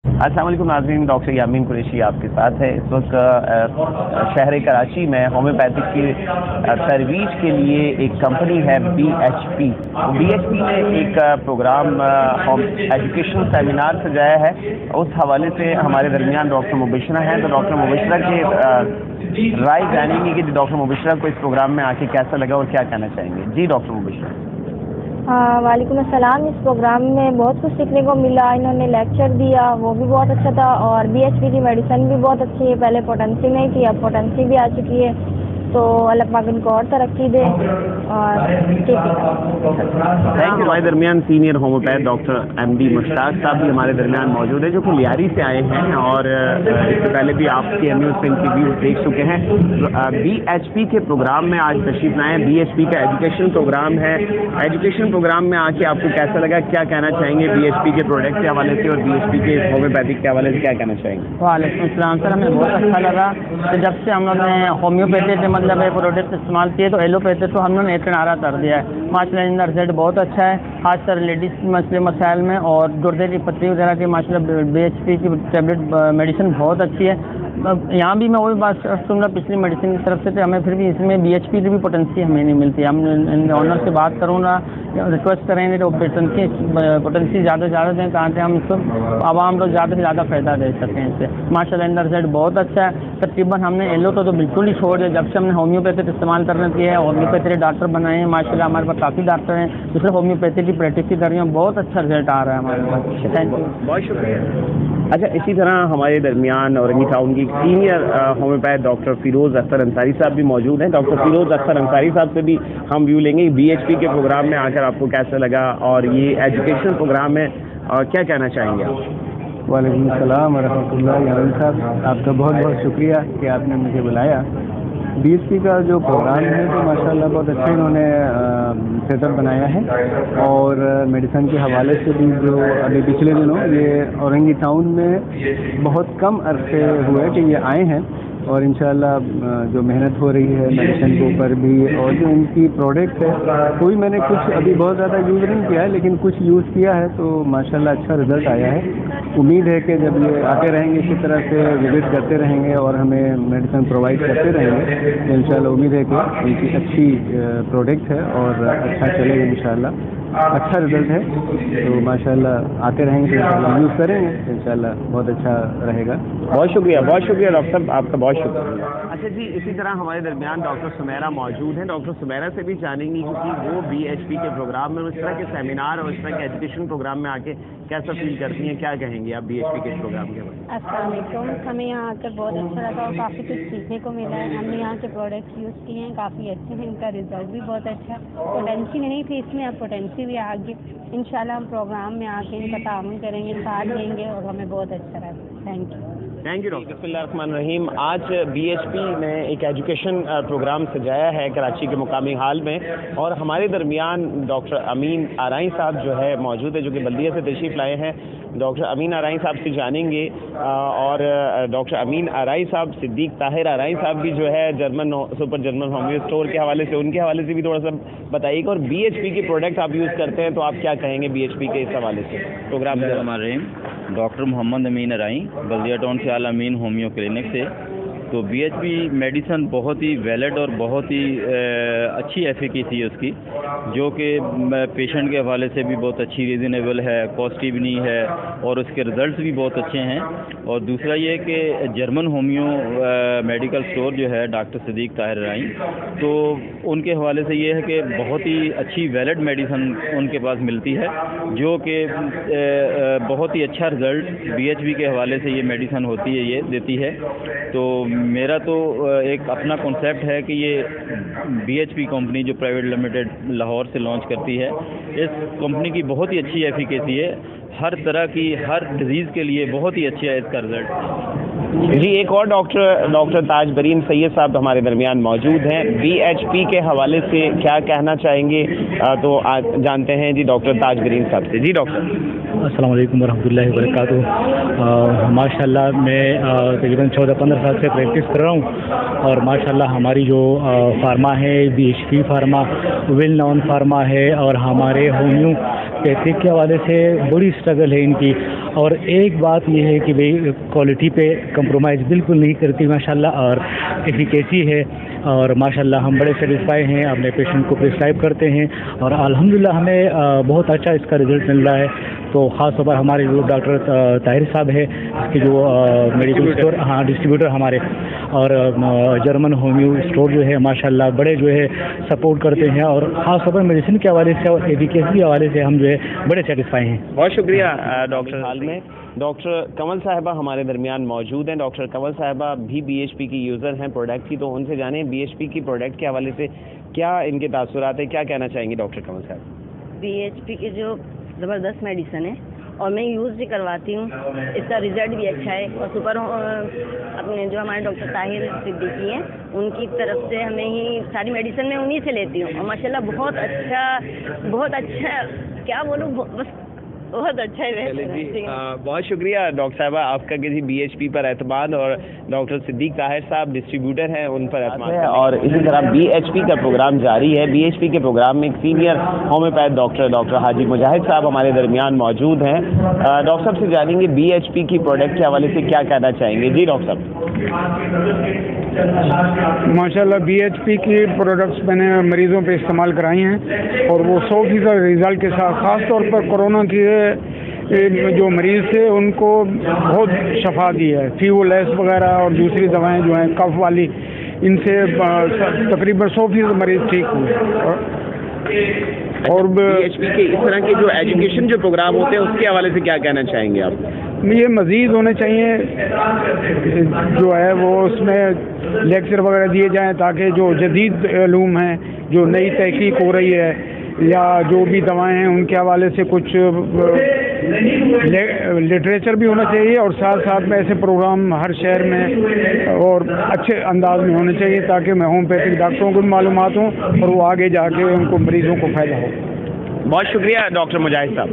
अस्सलाम वालेकुम नाज़रीन, डॉक्टर यामीन कुरैशी आपके साथ है। इस वक्त शहर कराची में होम्योपैथिक की तजवीज़ के लिए एक कंपनी है BHP। BHP ने एक प्रोग्राम एजुकेशन सेमिनार सजाया है। उस हवाले से हमारे दरमियान डॉक्टर मुबशरा हैं, तो डॉक्टर मुबशरा के राय जानेंगे कि डॉक्टर मुबशरा को इस प्रोग्राम में आके कैसा लगा और क्या कहना चाहेंगे। जी डॉक्टर मुबशरा। वालेकुम अस्सलाम। इस प्रोग्राम में बहुत कुछ सीखने को मिला। इन्होंने लेक्चर दिया, वो भी बहुत अच्छा था, और BHP की मेडिसिन भी बहुत अच्छी है। पहले पोटेंसी नहीं थी, अब पोटेंसी भी आ चुकी है, तो अल्लाह पाक इनको और तरक्की दे। और थैंक यू। हमारे दरमियान senior homeopath doctor MD Mushtaq साहब भी हमारे दरमियान मौजूद है, जो कि लियारी से आए हैं और इससे पहले भी आपके न्यूज़ पे इनकी व्यूज देख चुके हैं। BHP के प्रोग्राम में आज तशरीफ लाए। BHP का एजुकेशन प्रोग्राम है। एजुकेशन प्रोग्राम में आके आपको कैसा लगा, क्या कहना चाहेंगे BHP के प्रोडक्ट के हवाले से और BHP के होम्योपैथिक के हवाले से क्या कहना चाहेंगे? वालेकुम अस्सलाम सर, हमें बहुत अच्छा लगा कि जब से हम लोग ने होम्योपैथी से मतलब प्रोडक्ट इस्तेमाल किए तो एलोपैथी तो हम लोग ने एक नारा कर दिया है। माशाल्लाह इनका रिजल्ट बहुत अच्छा है, खासकर लेडीज़ मसले मसाइल में, और गुर्दे की पथरी वगैरह की माशाल्लाह BHP की टैबलेट मेडिसिन बहुत अच्छी है। यहाँ भी मैं वही बात सुनूँगा पिछली मेडिसिन की तरफ से, तो हमें फिर भी इसमें BHP की भी पोटेंसी हमें नहीं मिलती। हम ऑनर से बात करूँगा, रिक्वेस्ट करेंगे तो पोटेंसी ज़्यादा से ज़्यादा दें, ताकि हम इसको आवाम लोग ज़्यादा से ज़्यादा फ़ायदा दे सकें इससे। माशाल्लाह इनका रिजल्ट बहुत अच्छा है। तकरीबन हमने एलो तो बिल्कुल ही छोड़ दिया जब से हमने होम्योपैथिक इस्तेमाल करना किया है। होम्योपैथी डॉक्टर बनाए हैं माशाल्लाह, हमारे पास काफ़ी डॉक्टर हैं दूसरे होम्योपैथी की प्रैक्टिस कर रही हैं। बहुत अच्छा रिजल्ट आ रहा है हमारे पास। थैंक यू, बहुत शुक्रिया। अच्छा, इसी तरह हमारे दरमियान औरंगी टाउन की senior homeopath doctor Firoz Akhtar Ansari साहब भी मौजूद हैं। डॉक्टर फिरोज़ अख्तर अंसारी साहब से भी हम व्यू लेंगे। BHP के प्रोग्राम में आकर आपको कैसा लगा और ये एजुकेशन प्रोग्राम में क्या कहना चाहेंगे आप? वालेकुम सलाम रहमतुल्लाह। यामीन साहब, आपका बहुत बहुत शुक्रिया कि आपने मुझे बुलाया। BHP का जो प्रोग्राम है तो माशाल्लाह बहुत अच्छा इन्होंने सेटअप बनाया है, और मेडिसिन के हवाले से भी जो अभी पिछले दिनों ये औरंगी टाउन में बहुत कम अरसे हुए कि ये आए हैं, और इंशाल्लाह जो मेहनत हो रही है मेडिसिन के ऊपर भी, और जो इनकी प्रोडक्ट है कोई मैंने कुछ अभी बहुत ज़्यादा यूज़ नहीं किया है, लेकिन कुछ यूज़ किया है तो माशाल्लाह अच्छा रिज़ल्ट आया है। उम्मीद है कि जब ये आते रहेंगे इसी तरह से विजिट करते रहेंगे और हमें मेडिसिन प्रोवाइड करते रहेंगे, तो इंशाल्लाह उम्मीद है कि इनकी अच्छी प्रोडक्ट है और अच्छा चलेगा इंशाल्लाह। अच्छा रिजल्ट है तो माशाल्लाह आते रहेंगे तो इंशाल्लाह यूज़ करेंगे, इंशाल्लाह बहुत अच्छा रहेगा। बहुत शुक्रिया डॉक्टर साहब, आपका बहुत शुक्रिया। अच्छा जी, इसी तरह हमारे दरमियान डॉक्टर सुमेरा मौजूद हैं। डॉक्टर सुमेरा से भी जानेंगी क्योंकि वो BHP के प्रोग्राम में, इस तरह के सेमिनार और इस तरह के एजुकेशन प्रोग्राम में आके कैसा फील करती हैं, क्या कहेंगी आप BHP के प्रोग्राम के बारे में? अस्सलाम वालेकुम। हमें यहाँ आकर बहुत अच्छा लगा और काफ़ी कुछ सीखने को मिला है। हमने यहाँ के प्रोडक्ट्स यूज़ किए हैं, काफ़ी अच्छे हैं, इनका रिजल्ट भी बहुत अच्छा है। पोटेंसी नहीं थी इसमें, अब पोटेंसी भी आ गई। इंशाल्लाह हम प्रोग्राम में आके इनका ताउन करेंगे, साथ देंगे और हमें बहुत अच्छा लगा। Thank you doctor. बिस्मिल्लाहिर्रहमानिर्रहीम। आज BHP ने एक एजुकेशन प्रोग्राम सजाया है कराची के मुकामी हाल में, और हमारे दरमियान डॉक्टर अमीन आराई साहब जो है मौजूद है, जो कि बल्दिया से तशरीफ़ लाए हैं। डॉक्टर अमीन आराई साहब से जानेंगे, और डॉक्टर अमीन आराई साहब, सिद्दीक ताहिर आराई साहब भी जो है सुपर जर्मन होम्यो स्टोर के हवाले से, उनके हवाले से भी थोड़ा सा बताइएगा। और BHP की प्रोडक्ट आप यूज़ करते हैं तो आप क्या कहेंगे BHP के इस हवाले से प्रोग्राम के? डॉक्टर मोहम्मद अमीन आराई, बल्दिया टाउन से आल अमीन होम्यो क्लिनिक से। तो BHP मेडिसन बहुत ही वैलिड और बहुत ही अच्छी एफिकेसी है उसकी, जो कि पेशेंट के हवाले से भी बहुत अच्छी, रीज़नेबल है, कॉस्टली भी नहीं है, और उसके रिज़ल्ट्स भी बहुत अच्छे हैं। और दूसरा ये कि जर्मन होम्यो मेडिकल स्टोर जो है डॉक्टर सिद्दीक ताहिर राई, तो उनके हवाले से ये है कि बहुत ही अच्छी वैलिड मेडिसन उनके पास मिलती है, जो कि बहुत ही अच्छा रिज़ल्ट BHP के हवाले से ये मेडिसन होती है, ये देती है। तो मेरा तो एक अपना कॉन्सेप्ट है कि ये BHP कंपनी जो प्राइवेट लिमिटेड लाहौर से लॉन्च करती है, इस कंपनी की बहुत ही अच्छी एफिकेसी है, हर तरह की हर डिजीज़ के लिए बहुत ही अच्छा है इसका रिजल्ट। जी, एक और डॉक्टर ताज बरीन सैयद साहब हमारे दरमियान मौजूद हैं। BHP के हवाले से क्या कहना चाहेंगे, तो आज जानते हैं जी डॉक्टर ताज बरीन साहब से। जी डॉक्टर। अस्सलाम वालेकुम वरहमतुल्लाहि वबरकातुहू। माशाल्लाह मैं तकरीबन 14-15 साल से प्रैक्टिस कर रहा हूँ, और माशाल्लाह हमारी जो फार्मा है BHP pharma well non pharma है, और हमारे होम्योपैथिक के हवाले से बड़ी स्ट्रगल है इनकी, اور ایک بات یہ ہے کہ بھئی کوالٹی پہ کمپرومائز بالکل نہیں کرتی ماشاءاللہ، اور ایفیکیسی ہے، اور ماشاءاللہ ہم بڑے سیٹسفائی ہیں، اپنے پیشنٹ کو پرسکرائب کرتے ہیں، اور الحمدللہ ہمیں بہت اچھا اس کا رزلٹ مل رہا ہے۔ تو خاص طور پر ہمارے جو ڈاکٹر طاہر صاحب ہے، اس کے جو میڈیکل اسٹور ڈسٹریبیوٹر ہمارے، اور جرمن ہومیو اسٹور جو ہے ماشاءاللہ بڑے جو ہے سپورٹ کرتے ہیں، اور خاص طور پر میڈیسن کے حوالے سے اور ایفیکیسی کے حوالے سے ہم جو ہے بڑے سیٹسفائی ہیں۔ بہت شکریہ ڈاکٹر۔ حال میں ڈاکٹر کنول صاحبہ ہمارے درمیان موجود ہیں۔ ڈاکٹر کنول صاحبہ بھی بی ایچ پی کی یوزر ہیں پروڈکٹ کی، تو ان سے جانیں بی ایچ پی کی پروڈکٹ کے حوالے سے کیا ان کے تاثرات ہیں، کیا کہنا چاہیں گے ڈاکٹر کنول صاحب؟ بی ایچ پی کی جو زبردست میڈیسن ہے اور میں یوز بھی کرواتی ہوں، اس کا رزلٹ بھی اچھا ہے، اور سپر اپنے جو ہمارے ڈاکٹر طاہر صدیقی ہیں ان کی طرف سے ہمیں ہی ساری میڈیسن میں انہی سے لیتی ہوں، اور ماشاءاللہ بہت اچھا کیا بولوں، بس بہت اچھا ہے۔ بہت شکریہ ڈاکٹر صاحبہ آپ کا کسی بی ایچ پی پر اعتماد، اور ڈاکٹر صدیق طاہر صاحب ڈسٹریبیوٹر ہیں ان پر اعتماد ہے۔ اور اسی طرح بی ایچ پی کا پروگرام جاری ہے۔ بی ایچ پی کے پروگرام میں ایک سینئر ہومیوپیتھ ڈاکٹر حاجی مجاہد صاحب ہمارے درمیان موجود ہیں۔ ڈاکٹر صاحب سے جانیں گے بی ایچ پی کی پروڈکٹ کے حوالے سے کیا کہنا چاہیں گے؟ جی ڈاکٹر صاحب۔ ماشاءاللہ بی ایچ پی کی پروڈکٹس میں نے مریضوں پہ استعمال کرائی ہیں، اور وہ 100% رزلٹ کے ساتھ، خاص طور پر کورونا کی جو مریض تھے ان کو بہت شفا دی ہے۔ فیولیس وغیرہ اور دوسری دوائیں جو ہیں کف والی، ان سے تقریباً 100% مریض ٹھیک ہوئے۔ اور بی ایچ پی کے اس طرح کے جو ایجوکیشن جو پروگرام ہوتے ہیں اس کے حوالے سے کیا کہنا چاہیں گے آپ؟ یہ مزید ہونے چاہیے، جو ہے وہ اس میں لیکچر وغیرہ دیے جائیں، تاکہ جو جدید علوم ہیں، جو نئی تحقیق ہو رہی ہے، یا جو بھی دوائیں ہیں ان کے حوالے سے کچھ لٹریچر بھی ہونا چاہیے، اور ساتھ ساتھ میں ایسے پروگرام ہر شہر میں اور اچھے انداز میں ہونے چاہیے، تاکہ میں ہومیوپیتھک ڈاکٹروں کو بھی معلومات ہوں اور وہ آگے جا کے ان کو مریضوں کو فائدہ ہو۔ بہت شکریہ ڈاکٹر مجاہد صاحب۔